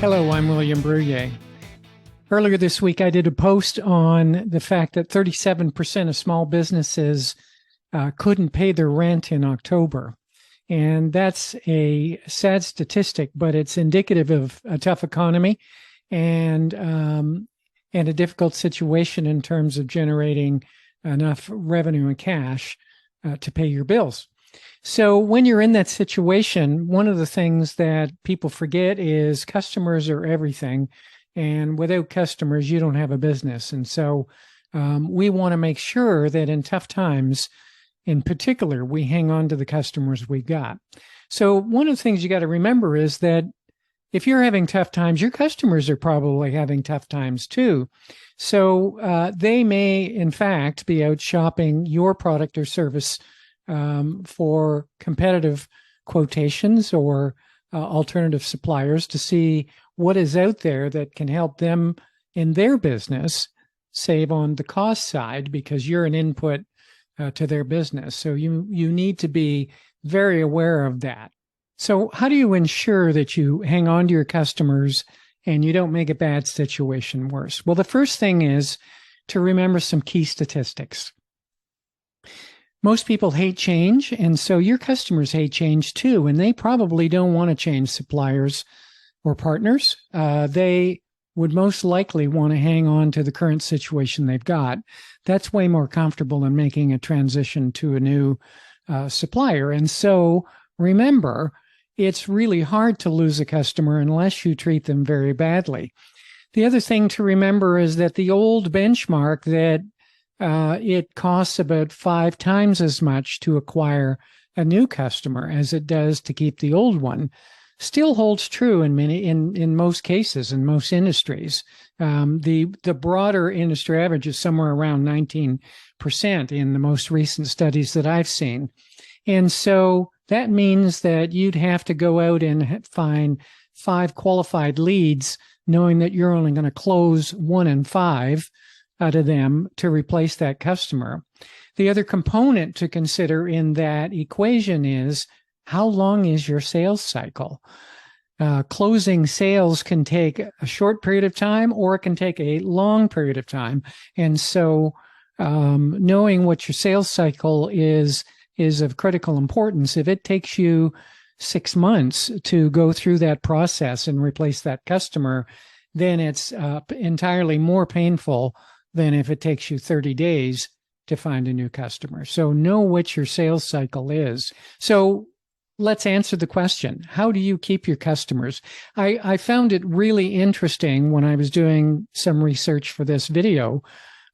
Hello, I'm William Bruyere. Earlier this week, I did a post on the fact that 37% of small businesses couldn't pay their rent in October. And that's a sad statistic, but it's indicative of a tough economy and a difficult situation in terms of generating enough revenue and cash to pay your bills. So when you're in that situation, one of the things that people forget is customers are everything. And without customers, you don't have a business. And so we want to make sure that in tough times, in particular, we hang on to the customers we've got. So one of the things you got to remember is that if you're having tough times, your customers are probably having tough times too. So they may, in fact, be out shopping your product or service for competitive quotations or alternative suppliers to see what is out there that can help them in their business save on the cost side because you're an input to their business. So you need to be very aware of that. So how do you ensure that you hang on to your customers and you don't make a bad situation worse? Well, the first thing is to remember some key statistics. Most people hate change, and so your customers hate change too, and they probably don't want to change suppliers or partners. They would most likely want to hang on to the current situation they've got. That's way more comfortable than making a transition to a new supplier. And so remember, it's really hard to lose a customer unless you treat them very badly. The other thing to remember is that the old benchmark that it costs about 5 times as much to acquire a new customer as it does to keep the old one still holds true in most cases, in most industries. The broader industry average is somewhere around 19% in the most recent studies that I've seen. And so that means that you'd have to go out and find 5 qualified leads, knowing that you're only going to close 1 in 5 out of them to replace that customer. The other component to consider in that equation is how long is your sales cycle? Closing sales can take a short period of time or it can take a long period of time. And so knowing what your sales cycle is of critical importance. If it takes you 6 months to go through that process and replace that customer, then it's entirely more painful than if it takes you 30 days to find a new customer. So know what your sales cycle is. So let's answer the question. How do you keep your customers? I found it really interesting when I was doing some research for this video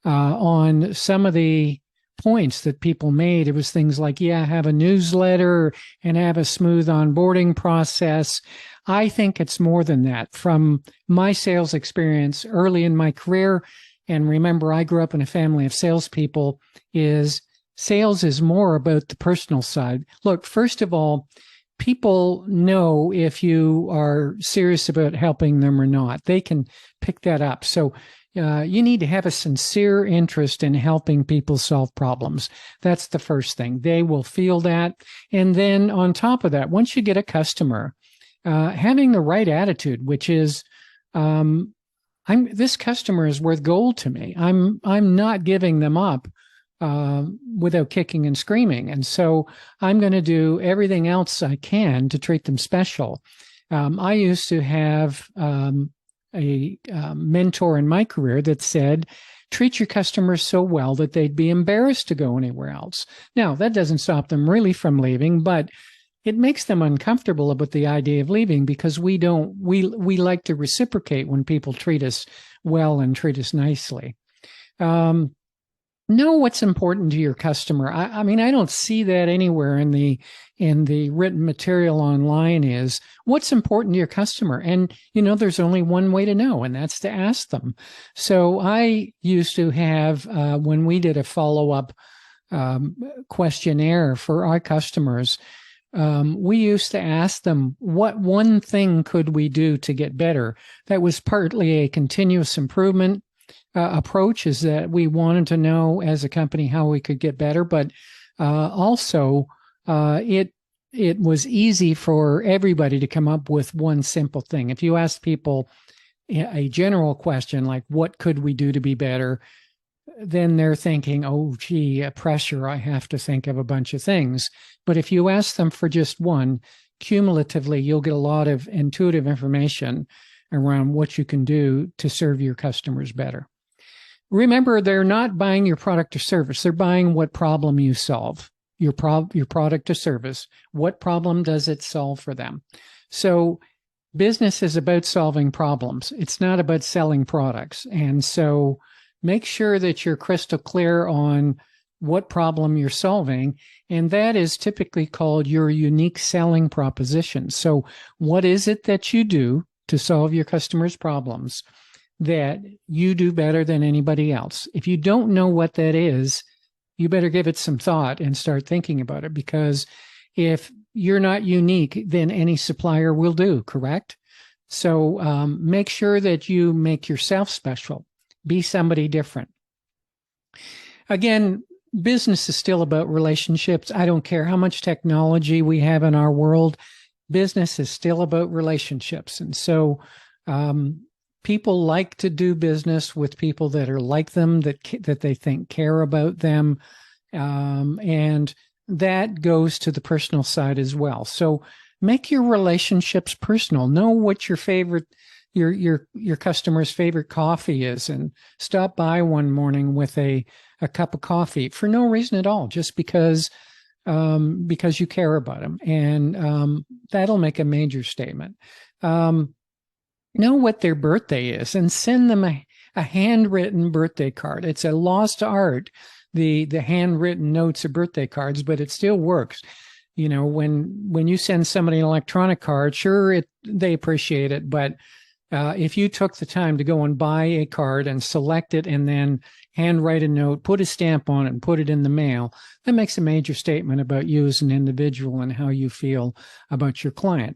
on some of the points that people made. It was things like, have a newsletter and have a smooth onboarding process. I think it's more than that. From my sales experience early in my career, and remember, I grew up in a family of salespeople, sales is more about the personal side. Look, first of all, people know if you are serious about helping them or not. They can pick that up. So you need to have a sincere interest in helping people solve problems. That's the first thing. They will feel that. And then on top of that, once you get a customer, having the right attitude, which is, this customer is worth gold to me. I'm not giving them up without kicking and screaming. And so I'm going to do everything else I can to treat them special. I used to have a mentor in my career that said, treat your customers so well that they'd be embarrassed to go anywhere else. Now, that doesn't stop them really from leaving, but it makes them uncomfortable about the idea of leaving because we like to reciprocate when people treat us well and treat us nicely. Know what's important to your customer. I mean, I don't see that anywhere in the written material online is what's important to your customer. And, there's only one way to know, and that's to ask them. So I used to have, when we did a follow-up questionnaire for our customers, we used to ask them, what one thing could we do to get better? That was partly a continuous improvement approach, is that we wanted to know as a company how we could get better, but also it it was easy for everybody to come up with one simple thing. If you asked people a general question like, what could we do to be better? Then they're thinking, oh, gee, pressure, I have to think of a bunch of things. But if you ask them for just one, cumulatively, you'll get a lot of intuitive information around what you can do to serve your customers better. Remember, they're not buying your product or service. They're buying what problem you solve. Your product or service, what problem does it solve for them? So business is about solving problems. It's not about selling products. And so make sure that you're crystal clear on what problem you're solving. And that is typically called your unique selling proposition. So what is it that you do to solve your customers' problems that you do better than anybody else? If you don't know what that is, you better give it some thought and start thinking about it, because if you're not unique, then any supplier will do, correct? So make sure that you make yourself special. Be somebody different. Again, business is still about relationships. I don't care how much technology we have in our world. Business is still about relationships. And so people like to do business with people that are like them, that they think care about them. And that goes to the personal side as well. So make your relationships personal. Know what your favorite, your customer's favorite coffee is, and stop by one morning with a cup of coffee for no reason at all, just because you care about them. And that'll make a major statement. Know what their birthday is and send them a handwritten birthday card. It's a lost art, the handwritten notes or birthday cards, but it still works. You know, when you send somebody an electronic card, sure, they appreciate it, but if you took the time to go and buy a card and select it and then handwrite a note, put a stamp on it and put it in the mail, that makes a major statement about you as an individual and how you feel about your client.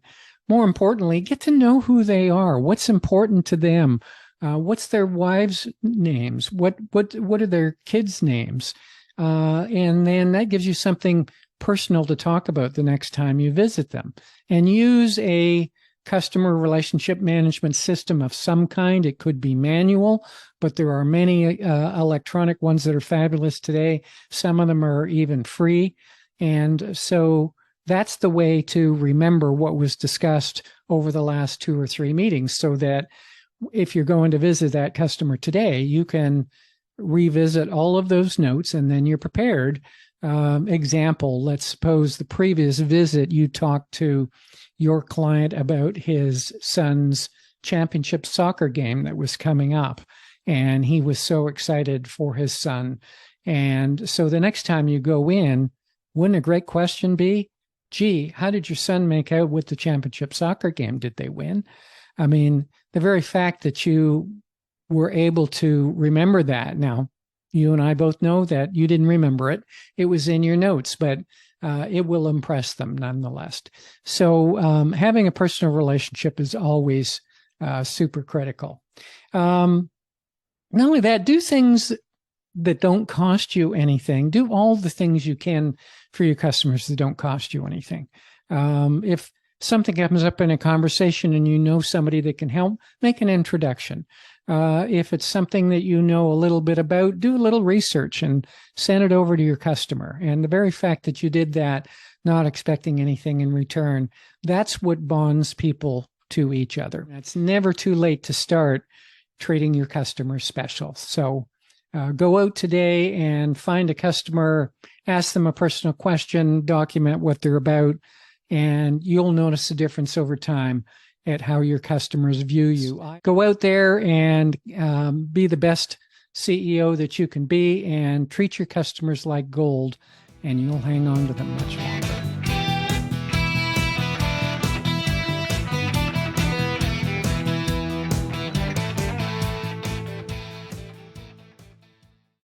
More importantly, get to know who they are. What's important to them? What's their wives' names? What are their kids' names? And then that gives you something personal to talk about the next time you visit them. And use a customer relationship management system of some kind. It could be manual, but there are many electronic ones that are fabulous today. Some of them are even free. And so that's the way to remember what was discussed over the last 2 or 3 meetings, so that if you're going to visit that customer today, you can revisit all of those notes and then you're prepared. Example, let's suppose the previous visit you talked to your client about his son's championship soccer game that was coming up, and he was so excited for his son. And so the next time you go in, wouldn't a great question be, gee, how did your son make out with the championship soccer game? Did they win? I mean, the very fact that you were able to remember that. Now, you and I both know that you didn't remember it. It was in your notes, but it will impress them nonetheless. So having a personal relationship is always super critical. Not only that, do things that don't cost you anything. Do all the things you can for your customers that don't cost you anything. If something comes up in a conversation and you know somebody that can help, make an introduction. If it's something that you know a little bit about, do a little research and send it over to your customer. And the very fact that you did that, not expecting anything in return, that's what bonds people to each other. It's never too late to start treating your customers special. So go out today and find a customer, ask them a personal question, document what they're about, and you'll notice a difference over time at how your customers view you. Go out there and be the best CEO that you can be, and treat your customers like gold, and you'll hang on to them much longer.